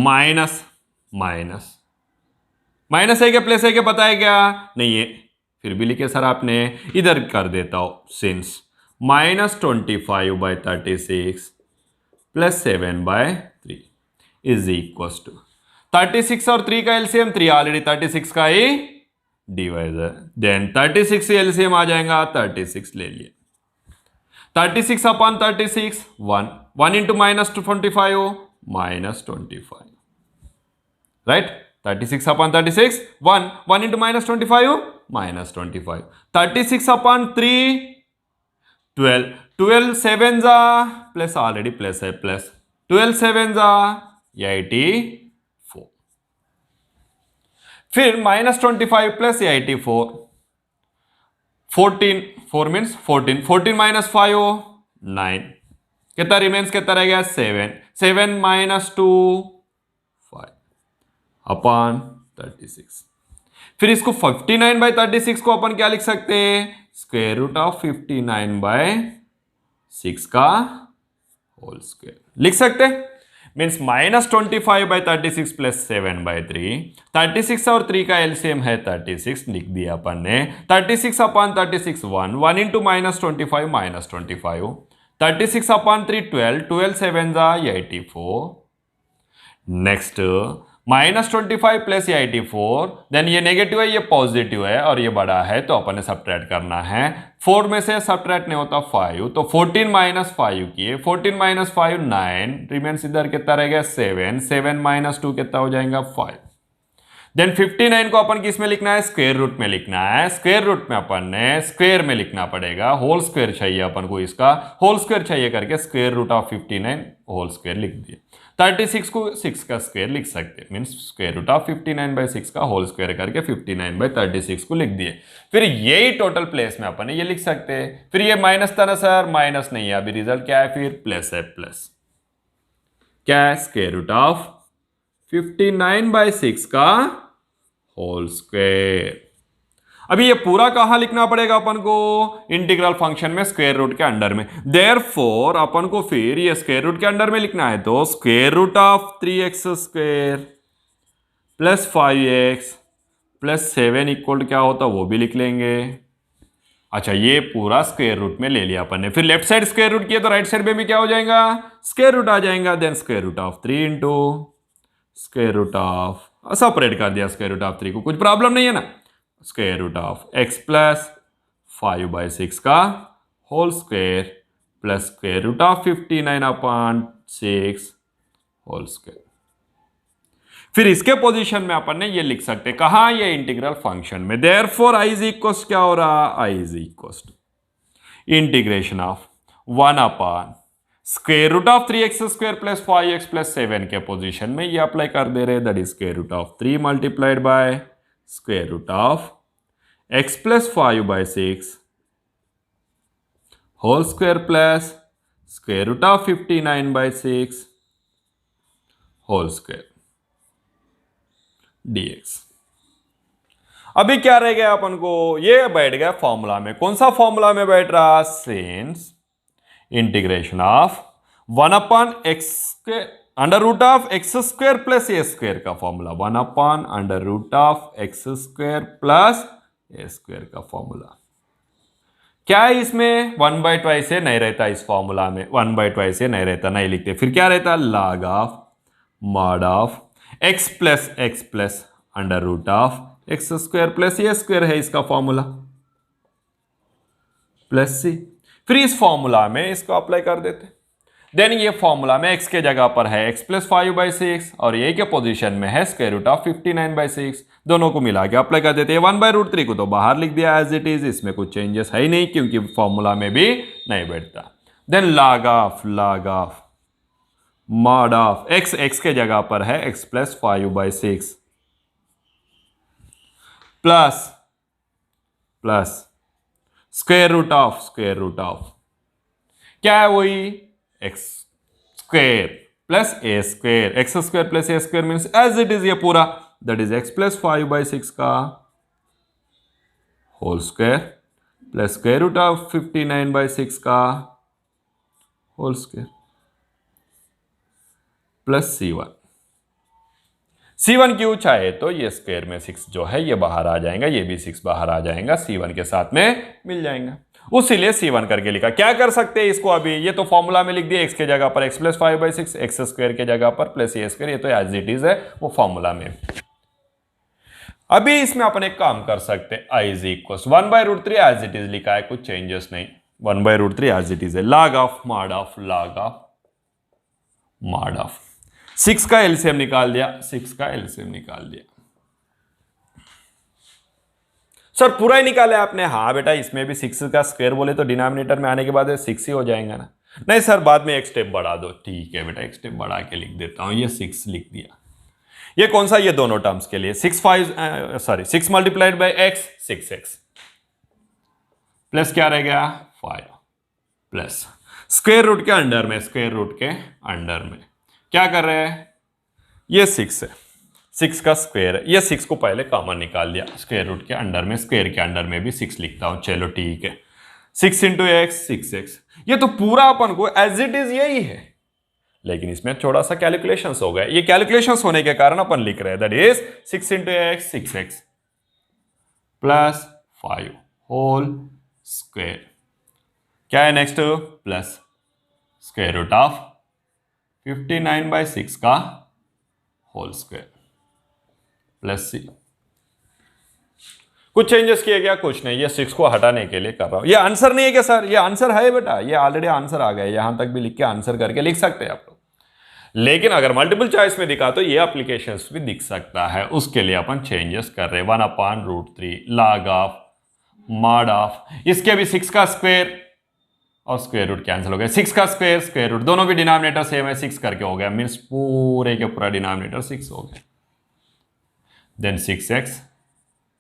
माइनस माइनस माइनस है क्या प्लस है क्या पता है क्या, नहीं है, फिर भी लिखे सर आपने, इधर कर देता हूं, since -25/36 plus 7/3 is equal to 36 और 3 का एलसीएम 3 ऑलरेडी 36 का ही डिवाइजर, देन 36 से एलसीएम आ जाएगा, 36 ले लिए। 36 upon 36 1, 1 into -25 -25, right. 36 upon 36 1, 1 into -25 -25। 36 upon 3 12, 12 7 जा प्लस, ऑलरेडी प्लस है, प्लस 12 7 जा 84, फिर -25 प्लस 84, 14, 4 मीन्स 14, 14 माइनस 5 9, कितना रिमेन्स, कितना रह गया 7, 7 -2 5 अपॉन 36। फिर इसको 59/36 को अपन क्या लिख सकते हैं, स्क्वायर रूट ऑफ 59/6 का होल स्क्वायर लिख सकते हैं। मीन्स -25/36 प्लस 7/3, 36 और 3 का एलसीएम है 36, लिख दिया अपन ने। 36 अपॉन 36 1, 1 इंटू -25 -25, 36 अपॉन 3 12, 12 7 जा 84। नेक्स्ट -25 प्लस 84, देन ये नेगेटिव है, ये पॉजिटिव है और ये बड़ा है, तो अपन ने सब्ट्रैक्ट करना है। 4 में से सब्ट्रैक्ट नहीं होता 5, तो 14 - 5 किए, 14 - 5 9, रिमेन्स इधर कितना रहेगा 7, 7 - 2 कितना हो जाएगा 5। देन 59 को अपन किस में लिखना है, स्क्वायर रूट में लिखना है। स्क्वायर रूट में अपन ने स्क्वायर में लिखना पड़ेगा, होल स्क्वायर चाहिए अपन को, इसका होल स्क्वायर चाहिए करके square root of 59 whole square लिख दिए। 36 को 6 का स्क्वायर लिख सकते हैं, मीन्स स्क्वायर रूट ऑफ 59/6 का होल स्क्वायर करके 59/36 को लिख दिए। फिर यही टोटल प्लेस में अपन ये लिख सकते हैं। फिर ये माइनस था ना सर, माइनस नहीं है, अभी रिजल्ट क्या है, फिर प्लस है, प्लस क्या है, स्क्वायर रूट ऑफ 59/6 का होल स्क्वायर। अभी ये पूरा कहां लिखना पड़ेगा अपन को, इंटीग्रल फंक्शन में स्क्वायर रूट के अंडर में। देयरफॉर अपन को फिर ये स्क्वायर रूट के अंडर में लिखना है, तो square root of 3x² plus 5x plus 7 equal क्या होता वो भी लिख लेंगे। अच्छा, ये पूरा स्क्वायर रूट में ले लिया अपन ने। फिर लेफ्ट साइड स्क्वायर रूट किया तो राइट साइड में भी क्या हो जाएगा, स्क्वायर रूट आ जाएगा। Then square root of 3 into square root of, separate कर दिया स्क्वायर रूट ऑफ 3 को, कुछ प्रॉब्लम नहीं है ना। Square root of x plus 5/6 का whole square plus square root of 59/6 whole square. फिर इसके पोजीशन में अपन ने ये लिख सकते, कहा, ये इंटीग्रल फंक्शन में। देयरफॉर i इज इक्वल्स क्या हो रहा, i is equals to integration of 1 upon square root of 3x² plus 5x plus 7 के पोजीशन में ये अप्लाई कर दे रहे, that is square root of 3 multiplied by square root of x plus 5/6 whole square plus square root of 59/6 whole square dx। अभी क्या रह गया अपन को, ये बैठ गया फॉर्मूला में। कौन सा फॉर्मूला में बैठ रहा, since integration of 1 upon x के under root of x² plus a² का formula, 1 upon under root of x² plus a² का फॉर्मूला। क्या है इसमें, 1/2 से नहीं रहता, इस फॉर्मूला में 1/2 से नहीं रहता, नहीं लिखते। फिर क्या रहता, log of mod of x plus under root of x² plus a² है इसका फॉर्मूला, प्लस c। फिर इस फॉर्मूला में इसको अप्लाई कर देते। देन ये फॉर्मूला में x के जगह पर है x प्लस 5/6 और ये के पोजीशन में है स्क्वायर रूट ऑफ 59/6, दोनों को मिला के अप्लाई कर देते हैं। 1/√3 को तो बाहर लिख दिया एज इट इज, इसमें कुछ चेंजेस है ही नहीं क्योंकि फॉर्मूला में भी नहीं बैठता। Then log of mod of x के जगह पर है x plus 5/6 plus square root of क्या है, वही x² plus a², x² plus a² means as it is ये पूरा, दैट इज x प्लस 5/6 का whole square plus square root of 59/6 का होल स्क्वायर प्लस C1 क्यों चाहे तो ये स्क्वायर में 6 जो है ये बाहर आ जाएगा, ये भी 6 बाहर आ जाएगा, C1 के साथ में मिल जाएगा, उसीलिए C1 करके लिखा। क्या कर सकते हैं इसको, अभी ये तो फॉर्मूला में लिख दिया, x के जगह पर x प्लस 5/6, x² के जगह पर प्लस a², ये तो एज इट इज है वो फॉर्मूला में। अभी इसमें अपन एक काम कर सकते हैं, I is equal 1/√3 as it is लिखा है, कुछ चेंजेस नहीं, 1/√3 एज इट इज है, log of mod of log of mod of 6 का एलसीएम निकाल दिया, 6 का एलसीएम निकाल दिया। सर पूरा ही निकाला आपने? हाँ बेटा, इसमें भी 6 का स्क्वायर बोले तो डिनोमिनेटर में आने के बाद 6 ही हो जाएगा ना। नहीं सर बाद में एक स्टेप बढ़ा दो, ठीक है बेटा, एक स्टेप बढ़ा के लिख देता हूं, ये 6 लिख दिया। ये कौन सा? ये दोनों टर्म्स के लिए 6 multiplied by x 6x plus क्या रह गया 5 प्लस स्क्वायर रूट के अंडर में, स्क्वायर रूट के अंडर में क्या कर रहे हैं, ये 6 है, 6 का स्क्वायर है, ये 6 को पहले कॉमन निकाल दिया, स्क्वायर रूट के अंडर में, स्क्वायर के अंडर में भी 6 लिखता हूं, चलो ठीक है, 6 इंटू एक्स 6x, ये तो पूरा अपन को एज इट इज यही है, लेकिन इसमें थोड़ा सा कैलकुलेशंस हो गए, ये कैलकुलेशंस होने के कारण अपन लिख रहे हैं, that is 6 into x 6x plus 5 whole square, क्या है next, plus square root of 59/6 का होल स्क्वायर प्लस c। कुछ चेंजेस किए क्या? कुछ नहीं, ये 6 को हटाने के लिए कर रहा हूं। ये आंसर नहीं है क्या सर? ये आंसर है बेटा, ये ऑलरेडी आंसर आ गया, यहां तक भी लिख के आंसर करके लिख सकते हैं आप लोग, लेकिन अगर मल्टीपल चॉइस में दिखा तो ये एप्लीकेशंस भी दिख सकता है, उसके लिए अपन चेंजेस कर रहे हैं, 1/√3 log ऑफ mod ऑफ, इसके भी 6 का स्क्वायर और स्क्वायर रूट कैंसिल हो गया, 6 का स्क्वायर स्क्वायर रूट दोनों भी डिनोमिनेटर सेम है, 6 करके हो गया, मीन्स पूरे के पूरा डिनोमिनेटर 6 हो गया, then 6x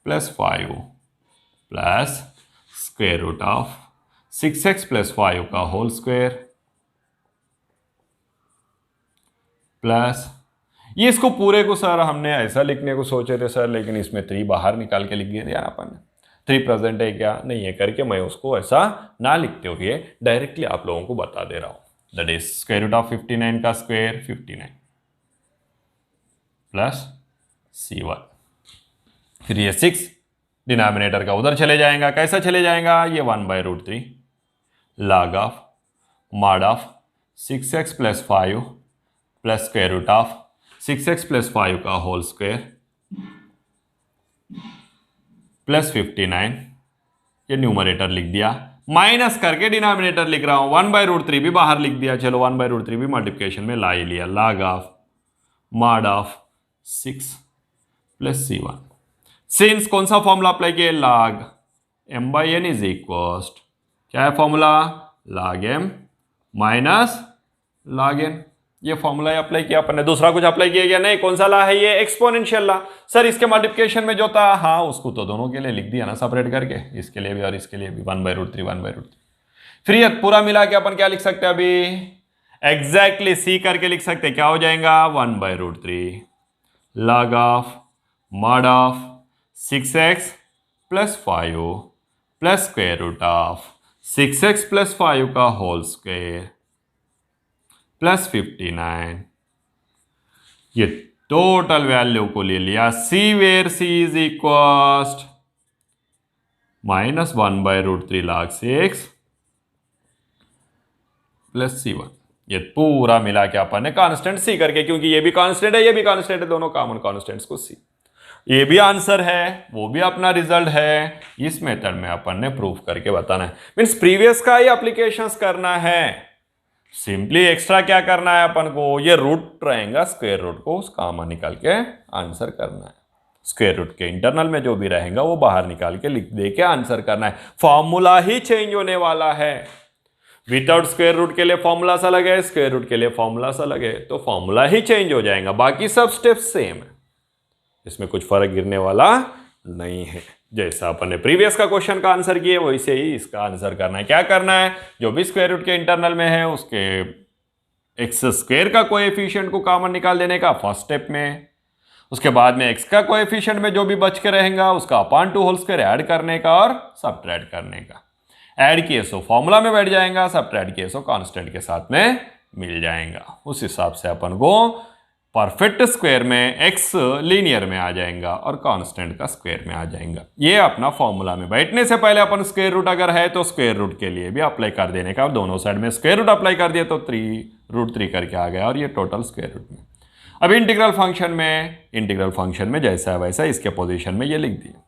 plus 5 plus square root of 6x plus 5 का होल स्क्वायर प्लस, ये इसको पूरे को सर हमने ऐसा लिखने को सोचे थे सर, लेकिन इसमें 3 बाहर निकाल के लिख दिया अपन ने, 3 प्रेजेंट है क्या नहीं है करके, मैं उसको ऐसा ना लिखते हुए डायरेक्टली आप लोगों को बता दे रहा हूं, that is square root of 59 का स्क्वायर 59 प्लस c1, फिर ये 6 डिनोमिनेटर का उधर चले जाएगा, कैसा चले जाएगा, ये 1/√3 log of mod of 6x plus 5 plus square root of 6x plus 5 का होल स्क्वायर प्लस 59, ये न्यूमरेटर लिख दिया, माइनस करके डिनोमिनेटर लिख रहा हूं, 1/√3 भी बाहर लिख दिया, चलो 1/√3 भी मल्टीप्लिकेशन में ला ही लिया, log of mod of 6 plus c1, since कौन सा फॉर्मूला अप्लाई किया, log m/n इज इक्वल, क्या है formula, log m minus log n, ये फॉर्मूला अप्लाई किया अपन ने, दूसरा कुछ अप्लाई किया गया नहीं, कौन सा ला है, ये एक्सपोनेंशियल ला, सर इसके मल्टीप्लिकेशन में जो था, हाँ उसको तो दोनों के लिए लिख दिया ना सेपरेट करके, इसके लिए भी और इसके लिए भी 1/√3 1/√3, फिर ये पूरा मिला के अपन क्या लिख सकते हैं अभी, एग्जैक्टली सी करके लिख सकते हैं, क्या हो जाएगा 1/√3 log of mod of 6x plus 5 plus square root of 6x plus 5 का होल स्क्वायर प्लस 59, ये टोटल वैल्यू को ले लिया c, where c is equal minus 1/√3 log 6 plus c1, ये पूरा मिला के अपन ने कांस्टेंट c करके, क्योंकि ये भी कांस्टेंट है ये भी कांस्टेंट है, दोनों कॉमन कांस्टेंट्स को c, ये भी आंसर है वो भी अपना रिजल्ट है, इस मेथड में अपन ने प्रूफ करके बताना है, मीन्स प्रीवियस का ही एप्लीकेशंस करना है, सिंपली एक्स्ट्रा क्या करना है अपन को, ये रूट रहेगा स्क्वायर रूट को कॉमन निकाल के आंसर करना है, स्क्वायर रूट के इंटरनल में जो भी रहेगा वो बाहर निकाल के लिख दे के आंसर करना है, फॉर्मूला ही चेंज होने वाला है, विदाउट स्क्वायर रूट के लिए फॉर्मूला सा लगे, स्क्वायर रूट के लिए फॉर्मूला सा लगे, तो फॉर्मूला ही चेंज हो जाएगा, बाकी सब स्टेप सेम है, इसमें कुछ फर्क गिरने वाला नहीं है, जैसा अपन ने प्रीवियस का क्वेश्चन का आंसर किया वैसे ही इसका आंसर करना है, क्या करना है, जो भी स्क्वायर रूट के इंटरनल में है उसके एक्स स्क्वायर का कोएफिशिएंट को कॉमन निकाल देने का फर्स्ट स्टेप में, उसके बाद में एक्स का कोएफिशिएंट में जो भी बच के रहेगा उसका अपॉन 2 होल स्क्वायर ऐड करने का और सब्ट्रैक्ट करने का, ऐड किए सो फॉर्मूला में बैठ जाएगा, सब्ट्रैक्ट किए सो कांस्टेंट के साथ में मिल जाएगा, उस हिसाब से अपन को परफेक्ट स्क्वायर में एक्स लीनियर में आ जाएगा और कांस्टेंट का स्क्वायर में आ जाएगा, ये अपना फॉर्मूला में बैठने से पहले अपन स्क्वायर रूट अगर है तो स्क्वायर रूट के लिए भी अप्लाई कर देने का, दोनों साइड में स्क्वायर रूट अप्लाई कर दिया तो 3√3 करके आ गया और ये टोटल स्क्वायर रूट में, अब इंटीग्रल फंक्शन में जैसा है वैसा इसके पोजीशन में ये लिख दिया।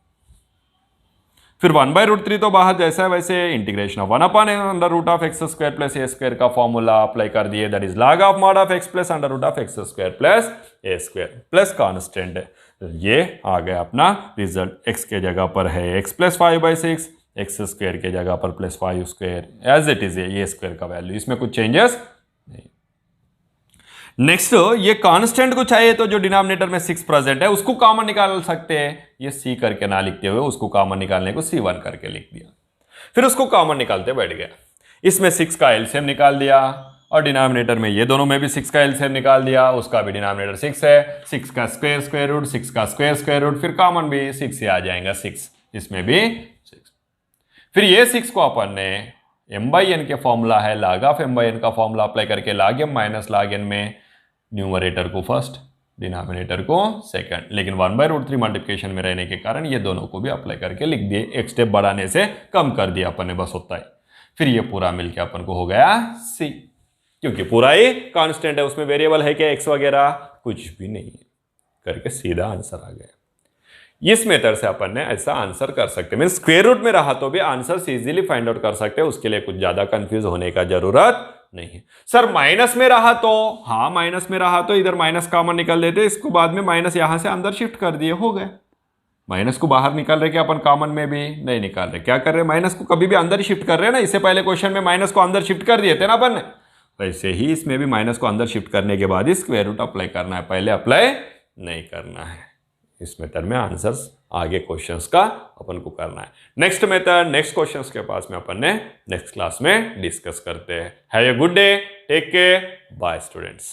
फिर 1/√3 तो बाहर जैसा है वैसे integration of 1/√x² plus A square का फॉर्मूला अप्लाई कर दिए, that is log of mod of x plus √x² plus A square plus constant है। ये आ गया अपना रिजल्ट। x के जगह पर है x प्लस 5/6, एक्स स्क्वायर के जगह पर plus 5 square as it is ये स्क्वायर का वैल्यू, इसमें कुछ चेंजेस नहीं। नेक्स्ट ये कांस्टेंट को चाहिए तो जो डिनोमिनेटर में 6 प्रेजेंट है उसको कॉमन निकाल सकते हैं। ये c करके ना लिखते हुए उसको कॉमन निकालने को c1 करके लिख दिया, फिर उसको कॉमन निकालते बैठ गया। इसमें 6 का एलसीएम निकाल दिया और डिनोमिनेटर में ये दोनों में भी 6 का एलसीएम निकाल दिया, उसका भी डिनोमिनेटर 6 है, 6 का स्क्वायर रूट, 6 का स्क्वायर रूट, फिर कॉमन भी 6 से आ जाएगा 6, इसमें भी 6। फिर ये 6 को अपन ने m/n के फॉर्मूला है log ऑफ m/n का फॉर्मूला अप्लाई करके log m minus log n में न्यूमरेटर को फर्स्ट डिनोमिनेटर को सेकंड, लेकिन 1/√3 मल्टीप्लिकेशन में रहने के कारण ये दोनों को भी अप्लाई करके लिख दिए, एक स्टेप बढ़ाने से कम कर दिया अपन ने, बस होता है। फिर ये पूरा मिलके अपन को हो गया c, क्योंकि पूरा ही कांस्टेंट है, उसमें वेरिएबल है क्या x वगैरह कुछ भी नहीं है, करके सीधा आंसर आ गया। इस मेथड से अपन ने ऐसा आंसर कर सकते हैं, मीन स्क्वायर रूट में रहा तो भी आंसर इजीली फाइंड आउट कर सकते हैं, उसके लिए कुछ ज्यादा कंफ्यूज होने का जरूरत नहीं है। सर माइनस में रहा तो, हाँ माइनस में रहा तो इधर माइनस कॉमन निकल देते, इसको बाद में माइनस यहां से अंदर शिफ्ट कर दिए, हो गए। माइनस को बाहर निकाल रहे क्या अपन, कॉमन में भी नहीं निकाल रहे, क्या कर रहे हैं माइनस को कभी भी अंदर शिफ्ट कर रहे हैं ना, इससे पहले क्वेश्चन में माइनस को अंदर शिफ्ट कर दिए थे ना अपन ने, वैसे ही इसमें भी माइनस को अंदर शिफ्ट करने के बाद ही स्क्वायर रूट अप्लाई करना है, पहले अप्लाई नहीं करना है। इस मेथड में आंसर्स आगे क्वेश्चंस का अपन को करना है। नेक्स्ट मेथड नेक्स्ट क्वेश्चंस के पास में अपन ने नेक्स्ट क्लास में डिस्कस करते हैं। Have a good day, take care, bye students.